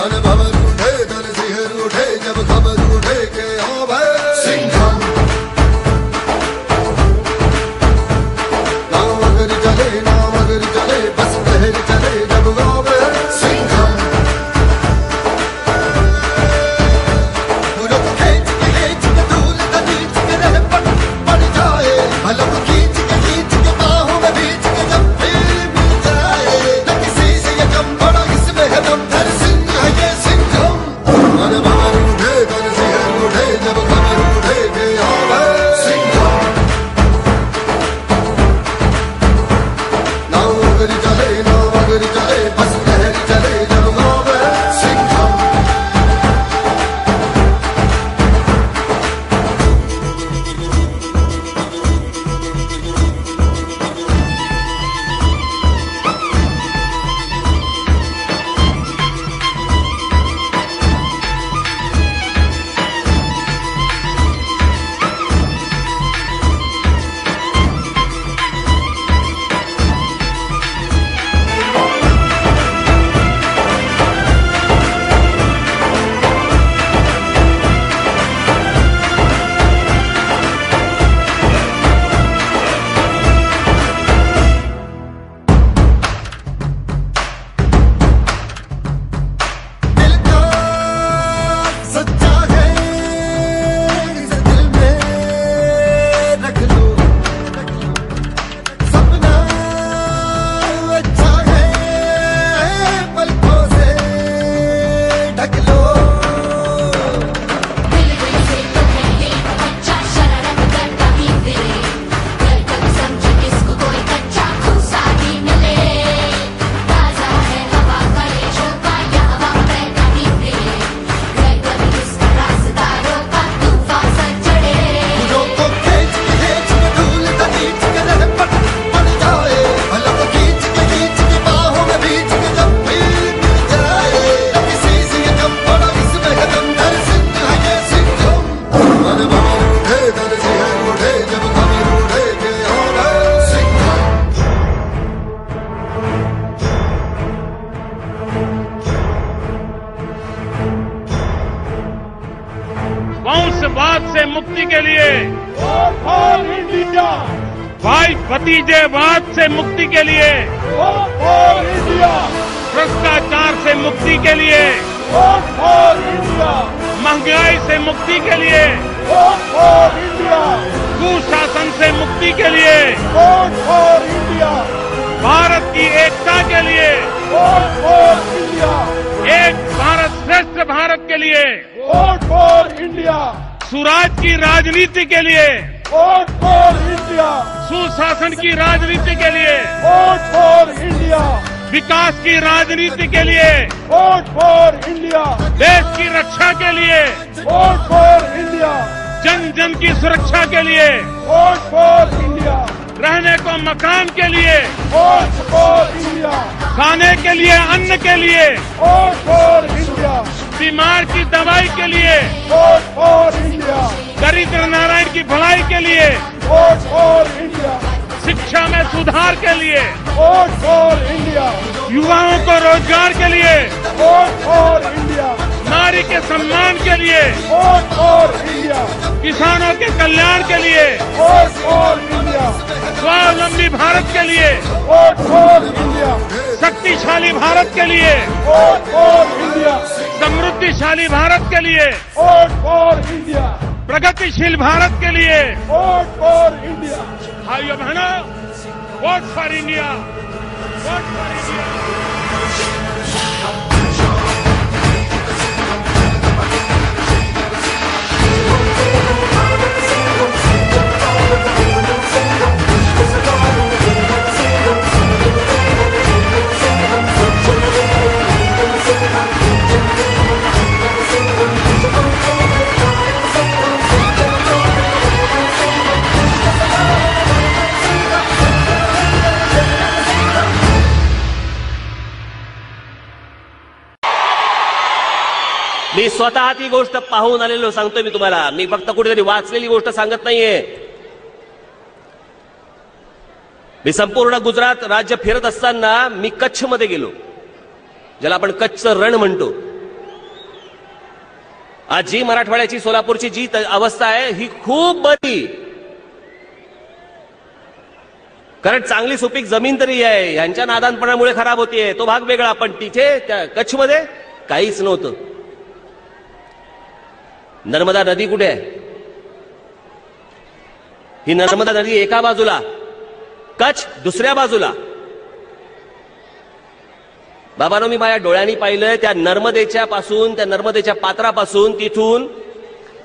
मन भवन उठे तन सिहर उठे जब खबर उठे के हाँ भाई सिंघम। नाम अगर चले बस लहर चले जब गावे सिंघम। पूरा खींच के धूल खींच के रह पड़ जाए भला खींच के बाहों में बीच के जब फिर मिल जाए न किसी से ये कम बड़ा इसमें है दम धर सिंह है ये सिंघम। मन भवन उठे तन सिहर उठे जब खबर उठे के हाँ सिंघम। नाम अगर चले बस लहर चले जब गावे सिंघम। वंशवाद से मुक्ति के लिए इंडिया, भाई भतीजेवाद से मुक्ति के लिए इंडिया, भ्रष्टाचार से मुक्ति के लिए इंडिया, महंगाई से मुक्ति के लिए इंडिया, कुशासन से मुक्ति के लिए इंडिया, भारत की एकता के लिए इंडिया, एक भारत श्रेष्ठ भारत के लिए इंडिया, सुराज की राजनीति के लिए इंडिया, सुशासन की राजनीति के लिए इंडिया, विकास की राजनीति के लिए इंडिया, देश की रक्षा के लिए इंडिया, जन जन की सुरक्षा के लिए इंडिया, रहने को मकान के लिए इंडिया, खाने के लिए अन्न के लिए इंडिया, बीमार की दवाई के लिए इंडिया, दरिद्र नारायण की भलाई के लिए इंडिया, शिक्षा में सुधार के लिए इंडिया, युवाओं को रोजगार के लिए इंडिया, नारी के सम्मान के लिए इंडिया, किसानों के कल्याण के लिए इंडिया, स्वावलंबी भारत के लिए इंडिया, शक्तिशाली भारत के लिए इंडिया, समृद्धिशाली भारत के लिए इंडिया, प्रगतिशील भारत के लिए इंडिया। भाइयों बहनों, vote for India, vote for India. मी स्वतः ती गोष्ट पाहून आलेलो सांगतोय मी तुम्हाला. मी फक्त कुठेतरी वाचलेली गोष्ट सांगत नाहीये. मी संपूर्ण गुजरात राज्य फिरत असताना मी कच्छ मध्ये गेलो, ज्याला आपण कच्छ रण म्हणतो. आज जी मराठवाड्याची सोलापूरची जी अवस्था आहे ही खूप बरी, कारण चांगली सुपीक जमीन तरी आहे, यांच्या नादानपणामुळे खराब होतीये तो भाग वेगळा. पण तिथे त्या कच्छमध्ये काहीच नव्हतं. नर्मदा नदी कुठे आहे? ही नर्मदा नदी एका बाजूला, कच्छ दुसऱ्या बाजूला. बाबांनो, मी माझ्या डोळ्यांनी पाहिलंय त्या नर्मदेच्या पासून, त्या नर्मदेच्या पात्रापासून तिथून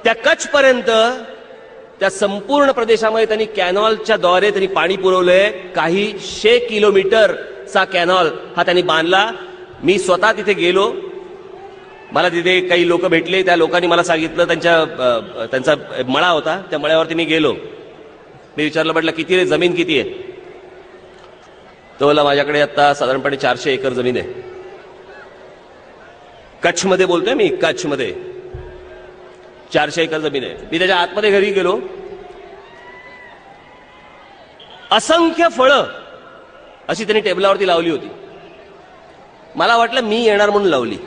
त्या कच्छ पर्यंत त्या संपूर्ण प्रदेशामध्ये त्यांनी कॅनॉलच्या द्वारे त्यांनी पाणी पुरवलंय. काही 100 किलोमीटरचा कॅनॉल हा त्यांनी बांधला. मी स्वतः तिथे गेलो, मला तिथे काही लोक भेटले, त्या लोकांनी मला सांगितलं त्यांचा मळा होता, त्या मळ्यावरती मी गेलो. मी विचारलं, म्हटलं किती रे, जमीन किती आहे? तो बोला, माझ्याकडे आता साधारणपणे 400 एकर जमीन आहे. कच्छमध्ये बोलतोय मी, कच्छमध्ये 400 एकर जमीन आहे. मी त्याच्या आतमध्ये घरी गेलो, असंख्य फळं अशी त्यांनी टेबलावरती लावली होती. मला वाटलं मी येणार म्हणून लावली.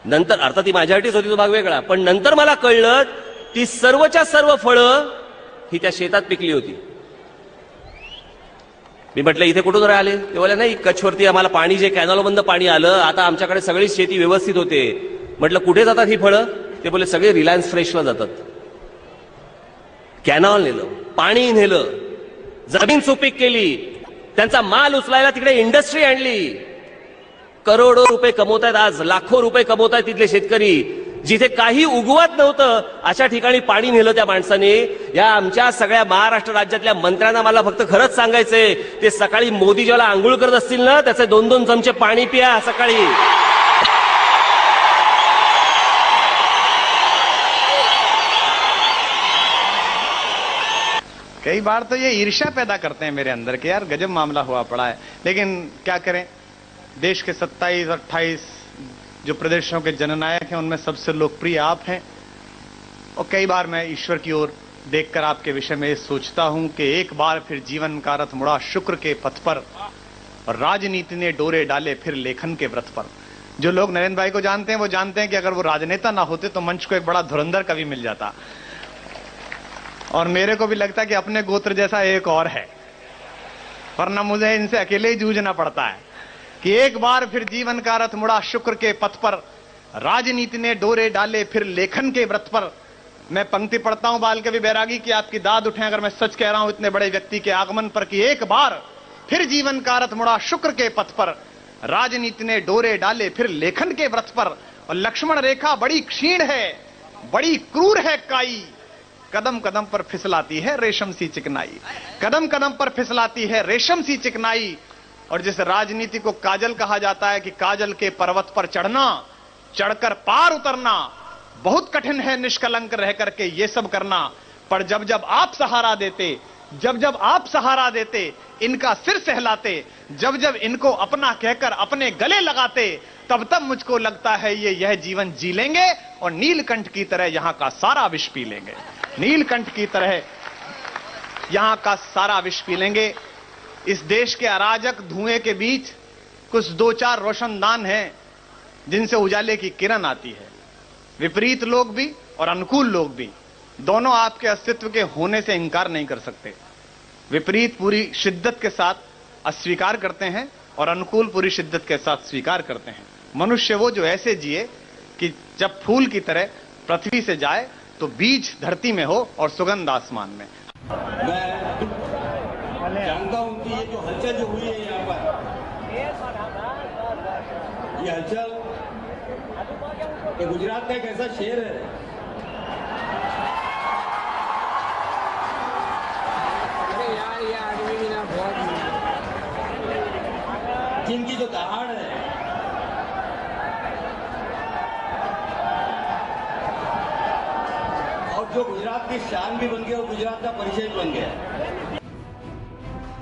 नंतर अर्थात ती माझ्यासाठीच होती, तो भाग वेगळा. पण नंतर मला कळलं ती सर्वच्या सर्व फळं ही त्या शेतात पिकली होती. मी म्हटलं इथे कुठून राहिले? ते बोलले नाही, कच्छवरती आम्हाला पाणी, जे कॅनॉलमधनं पाणी आलं, आता आमच्याकडे सगळी शेती व्यवस्थित होते. म्हटलं कुठे जातात ही फळं? ते बोलले सगळे रिलायन्स फ्रेशला जातात. कॅनॉल नेलं, पाणी नेलं, जमीन सुपीक केली, त्यांचा माल उचलायला तिकडे इंडस्ट्री आणली. करोडो रुपये कमवतायत आज, लाखो रुपये कमवतायत तिथले शेतकरी. जिथे काही उगवत नव्हतं अशा ठिकाणी पाणी नेलं त्या माणसाने. या आमच्या सगळ्या महाराष्ट्र राज्यातल्या मंत्र्यांना मला फक्त खरंच सांगायचंय, ते सकाळी मोदी जेव्हा आंघोळ करत असतील ना, त्याचे 2-2 चमचे पाणी पिया सकाळी. कई बार तो ये ईर्ष्या पैदा करते हैं मेरे अंदर कि यार गजब मामला हुआ पड़ा है, लेकिन क्या करें, देश के 27-28 जो प्रदेशों के जननायक हैं उनमें सबसे लोकप्रिय आप हैं. और कई बार मैं ईश्वर की ओर देखकर आपके विषय में ये सोचता हूं कि एक बार फिर जीवन का रथ मुड़ा शुक्र के पथ पर और राजनीति ने डोरे डाले फिर लेखन के व्रत पर. जो लोग नरेंद्र भाई को जानते हैं वो जानते हैं कि अगर वो राजनेता ना होते तो मंच को एक बड़ा धुरंधर कवि मिल जाता. और मेरे को भी लगता है कि अपने गोत्र जैसा एक और है, वरना मुझे इनसे अकेले ही जूझना पड़ता है. कि एक बार फिर जीवन का रथ मुड़ा शुक्र के पथ पर, राजनीति ने डोरे डाले फिर लेखन के व्रत पर. मैं पंक्ति पढ़ता हूं बाल कवि बैरागी की, आपकी दाद उठे अगर मैं सच कह रहा हूं इतने बड़े व्यक्ति के आगमन पर. कि एक बार फिर जीवन का रथ मुड़ा शुक्र के पथ पर, राजनीति ने डोरे डाले फिर लेखन के व्रत पर. और लक्ष्मण रेखा बड़ी क्षीण है, बड़ी क्रूर है काई, कदम कदम पर फिसलाती है रेशम सी चिकनाई. कदम कदम पर फिसलाती है रेशम सी चिकनाई. और जिस राजनीति को काजल कहा जाता है कि काजल के पर्वत पर चढ़ना, चढ़कर पार उतरना बहुत कठिन है, निष्कलंक रह करके ये सब करना. पर जब जब आप सहारा देते, जब जब आप सहारा देते, इनका सिर सहलाते, जब जब इनको अपना कहकर अपने गले लगाते, तब तब मुझको लगता है ये यह जीवन जी लेंगे और नीलकंठ की तरह यहां का सारा विष पी लेंगे. नीलकंठ की तरह यहां का सारा विष पी लेंगे. इस देश के अराजक धुएं के बीच कुछ 2-4 रोशनदान हैं जिनसे उजाले की किरण आती है. विपरीत लोग भी और अनुकूल लोग भी दोनों आपके अस्तित्व के होने से इंकार नहीं कर सकते. विपरीत पूरी शिद्दत के साथ अस्वीकार करते हैं और अनुकूल पूरी शिद्दत के साथ स्वीकार करते हैं. मनुष्य वो जो ऐसे जिए कि जब फूल की तरह पृथ्वी से जाए तो बीज धरती में हो और सुगंध आसमान में. मैं जानता हूं कि ये जो हलचल जो हुई है यहाँ पर, ये हलचल ये गुजरात का एक ऐसा शहर है जिनकी जो दहाड़ है और जो गुजरात की शान भी बन गया और गुजरात का परिचय बन गया.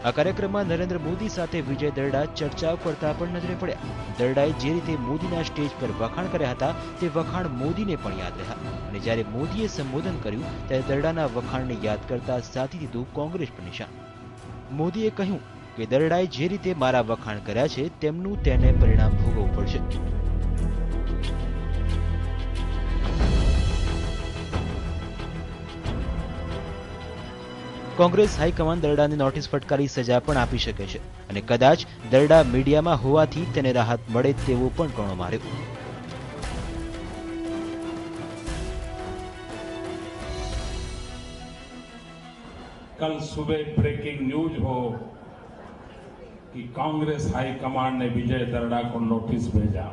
આ કાર્યક્રમમાં નરેન્દ્ર મોદી સાથે વિજય દરડા ચર્ચાઓ કરતા પણ નજરે પડ્યા. દરડાએ જે રીતે મોદીના સ્ટેજ પર વખાણ કર્યા હતા તે વખાણ મોદીને પણ યાદ રહ્યા. અને જ્યારે મોદીએ સંબોધન કર્યું ત્યારે દરડાના વખાણને યાદ કરતા સાધી દીધું કોંગ્રેસ પર નિશાન. મોદીએ કહ્યું કે દરડાએ જે રીતે મારા વખાણ કર્યા છે તેમનું તેને પરિણામ ભોગવવું પડશે. કોંગ્રેસ હાઈકમાન્ડ દરડાને નોટિસ ફટકારી સજા પણ આપી શકે છે અને કદાચ દરડા મીડિયામાં હોવાથી તેને રાહત મળે તેવો પણ ટોણો માર્યો. कल सुबह ब्रेकिंग न्यूज हो कि कांग्रेस हाईकमांड ने विजय दरड़ा को नोटिस भेजा.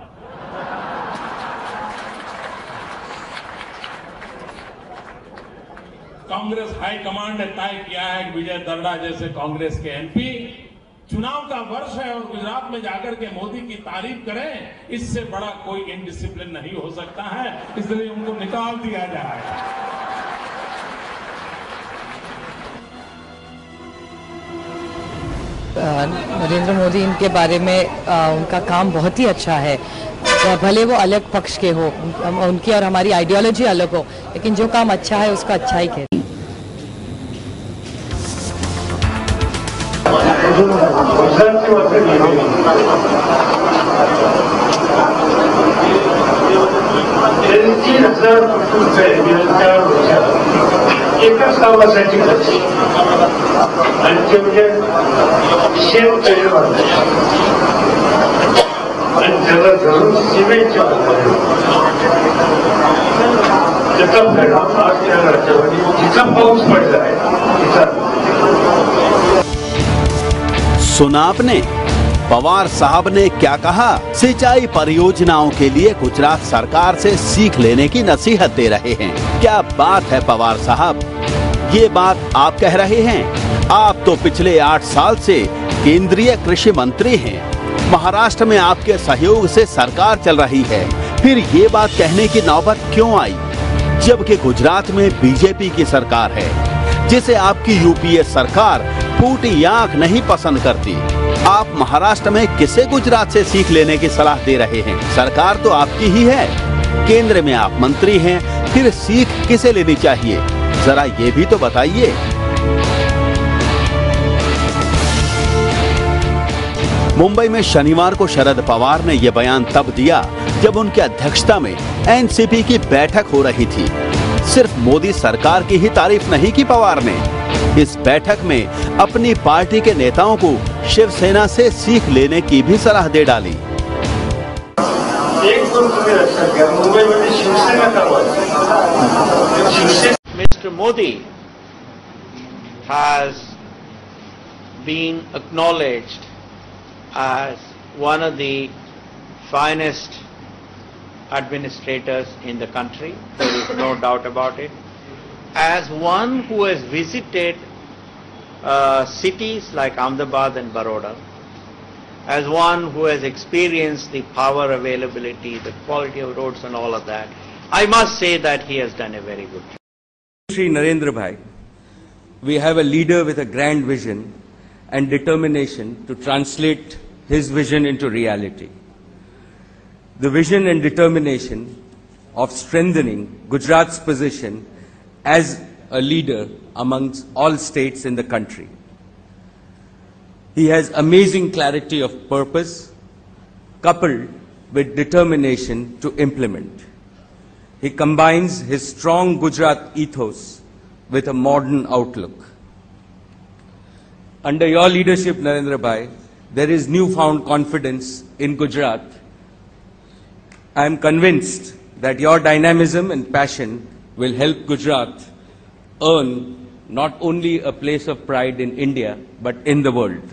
कांग्रेस हाईकमांड ने तय किया है कि विजय दरड़ा जैसे कांग्रेस के एमपी चुनाव का वर्ष है और गुजरात में जाकर के मोदी की तारीफ करें, इससे बड़ा कोई इनडिसिप्लिन नहीं हो सकता है, इसलिए उनको निकाल दिया जाए. नरेंद्र मोदी इनके बारे में उनका काम बहुत ही अच्छा है. भले वो अलग पक्ष के हो, उनकी और हमारी आइडियोलॉजी अलग हो, लेकिन जो काम अच्छा है उसका अच्छा ही कहते हैं. एकच कामासाठी खर्च आणि ते म्हणजे शेत तयार आणि त्याला धरून सिमेंटच्या त्याचा परिणाम आज त्या राज्यामध्ये जिचा पाऊस पडला आहे तिचा. सुना आपने पवार साहब ने क्या कहा? सिंचाई परियोजनाओं के लिए गुजरात सरकार से सीख लेने की नसीहत दे रहे हैं. क्या बात है पवार साहब, ये बात आप कह रहे हैं? आप तो पिछले 8 साल से केंद्रीय कृषि मंत्री हैं. महाराष्ट्र में आपके सहयोग से सरकार चल रही है, फिर ये बात कहने की नौबत क्यों आई? जबकि गुजरात में बीजेपी की सरकार है, जिसे आपकी यूपीए सरकार फूटी आंख नहीं पसंद करती. आप महाराष्ट्र में किसे गुजरात से सीख लेने की सलाह दे रहे हैं? सरकार तो आपकी ही है, केंद्र में आप मंत्री हैं, फिर सीख किसे लेनी चाहिए, जरा ये भी तो बताइए. मुंबई में शनिवार को शरद पवार ने यह बयान तब दिया जब उनकी अध्यक्षता में एनसीपी की बैठक हो रही थी. सिर्फ मोदी सरकार की ही तारीफ नहीं की पवार ने, इस बैठक में अपनी पार्टी के नेताओं को शिवसेना से सीख लेने की भी सलाह दे डाली. Mr. Modi has been acknowledged as one of the finest administrators in the country. There is no doubt about it. As one who has visited cities like Ahmedabad and Baroda, as one who has experienced the power availability, the quality of roads and all of that, I must say that he has done a very good job. Shri Narendra Bhai, we have a leader with a grand vision and determination to translate his vision into reality. The vision and determination of strengthening Gujarat's position as a leader amongst all states in the country. He has amazing clarity of purpose coupled with determination to implement. He combines his strong Gujarat ethos with a modern outlook. Under your leadership, Narendra Bhai, there is newfound confidence in Gujarat. I am convinced that your dynamism and passion will help Gujarat earn not only a place of pride in India, but in the world.